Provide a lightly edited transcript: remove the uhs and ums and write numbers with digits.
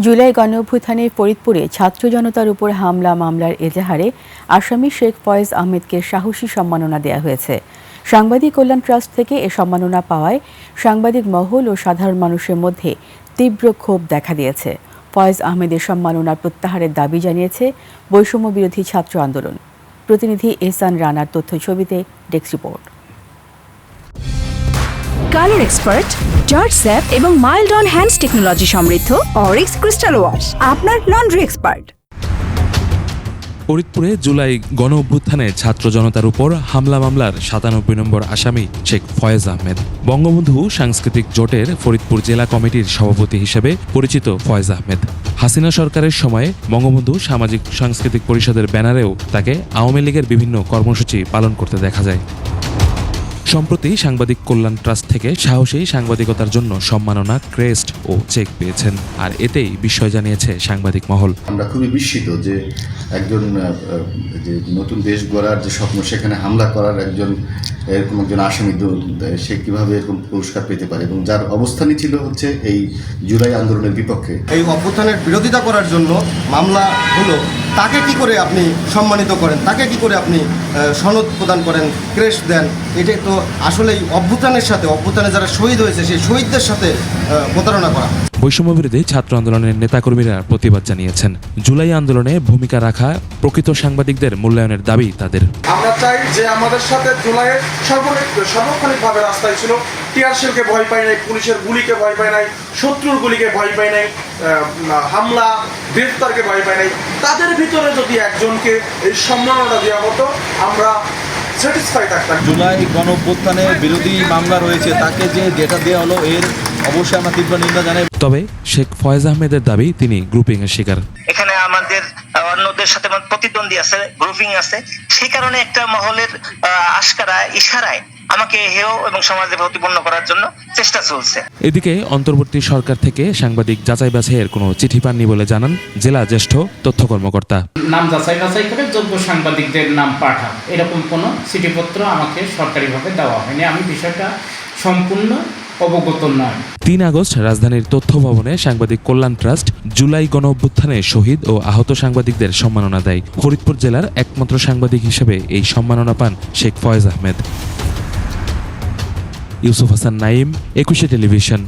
জুলাই গণঅভ্যুত্থানে ফরিদপুরে ছাত্র জনতার উপর হামলা মামলার এজাহারে আসামি শেখ ফয়েজ আহমেদকে সাহসী সম্মাননা দেওয়া হয়েছে। সাংবাদিক কল্যাণ ট্রাস্ট থেকে এ সম্মাননা পাওয়ায় সাংবাদিক মহল ও সাধারণ মানুষের মধ্যে তীব্র ক্ষোভ দেখা দিয়েছে। ফয়েজ আহমেদের সম্মাননা প্রত্যাহারের দাবি জানিয়েছে বৈষম্য বিরোধী ছাত্র আন্দোলন। প্রতিনিধি এহসান রানার তথ্য ছবিতে desk report. Colour expert, George sap এবং মাইল্ড অন হ্যান্ডস টেকনোলজি সমৃদ্ধ অরিক্স ক্রিস্টাল ওয়াশ আপনার লন্ড্রি এক্সপার্ট। ফরিদপুরে জুলাই গণ অভ্যুত্থানে ছাত্র জনতার উপর হামলা মামলার ৯৭ নম্বর আসামি শেখ ফয়েজ আহমেদ। বঙ্গবন্ধু সাংস্কৃতিক জোটের ফরিদপুর জেলা কমিটির সভাপতি হিসেবে পরিচিত ফয়েজ আহমেদ। হাসিনা সরকারের সময়ে বঙ্গবন্ধু সামাজিক সাংস্কৃতিক পরিষদের ব্যানারেও তাকে আওয়ামী লীগের বিভিন্ন কর্মসূচি পালন করতে দেখা যায়। সম্প্রতি সাংবাদিক কল্যাণ ট্রাস্ট থেকে সাহসী সাংবাদিকতার জন্য সম্মাননা, ক্রেস্ট ও চেক পেয়েছেন। আর এতেই বিস্ময় জানিয়েছে সাংবাদিক মহল। আমরা খুবই বিস্মিত যে একজন যে নতুন দেশ গড়ার যে স্বপ্ন, সেখানে হামলা করার এরকম একজন আসামি সে কীভাবে এরকম পুরস্কার পেতে পারে, এবং যার অবস্থানই ছিল হচ্ছে এই জুলাই আন্দোলনের বিপক্ষে। এই অভ্যুত্থানের বিরোধিতা করার জন্য মামলা হলো, তাকে কি করে আপনি সম্মানিত করেন, তাকে কি করে আপনি সনদ প্রদান করেন, ক্রেস্ট দেন? এটাই তো আসলেই অভ্যুত্থানে যারা শহীদ হয়েছে সেই শহীদদের সাথে প্রতারণা করা। বৈষম্য বিরোধী ছাত্র আন্দোলনের নেতাকর্মীরা প্রতিবাদ জানিয়েছেন। জুলাই আন্দোলনে ভূমিকা রাখা প্রকৃত সাংবাদিকদের মূল্যায়নের দাবি তাদের। আমরা চাই যে আমাদের সাথে জুলাইয়ের সার্বক্ষণিকভাবে রাস্তায় ছিল, টিয়ারশেলকে ভয় পায় নাই, পুলিশের গুলিকে ভয় পায় নাই, শত্রুর গুলিকে ভয় পায় নাই, হামলা গ্রেফতারকে ভয় পায় নাই। তাদের ভিতরে যদি একজনকে এই সম্মাননা দেওয়া হতো, আমরা স্যাটিসফাই থাকতাম। জুলাই গণঅভ্যুত্থানে বিরোধী মামলা রয়েছে, তাকে যে ডেটা দেওয়া হলো এর অবশ্যই আমরা তীব্র নিন্দা জানাই। তবে শেখ ফয়েজ আহমেদের দাবি তিনি গ্রুপিং এর শিকার। এখানে আমাদের অন্যদের সাথে প্রতিদ্বন্দ্বী আছে, গ্রুপিং আছে, সেই কারণে একটা মহলের ইশারায় আমাকে হেয় এবং সমাজে প্রতিপন্ন করার জন্য চেষ্টা চলছে। এদিকে অন্তর্বর্তী সরকার থেকে সাংবাদিক যাচাই বাছাইয়ের কোনো চিঠি পাননি বলে জানান জেলা জ্যেষ্ঠ তথ্য কর্মকর্তা। নাম যাচাই করে যোগ্য সাংবাদিকদের নাম পাঠান, এরকম কোনো চিঠিপত্র আমাকে সরকারিভাবে দেওয়া হয়নি। আমি বিষয়টা সম্পূর্ণ অবগত নয়। ৩ আগস্ট রাজধানীর তথ্য ভবনে সাংবাদিক কল্যাণ ট্রাস্ট জুলাই গণ অভ্যুত্থানে শহীদ ও আহত সাংবাদিকদের সম্মাননা দেয়। ফরিদপুর জেলার একমাত্র সাংবাদিক হিসেবে এই সম্মাননা পান শেখ ফয়েজ আহমেদ। ইউসুফ হাসান নাইম, ২১ টেলিভিশন।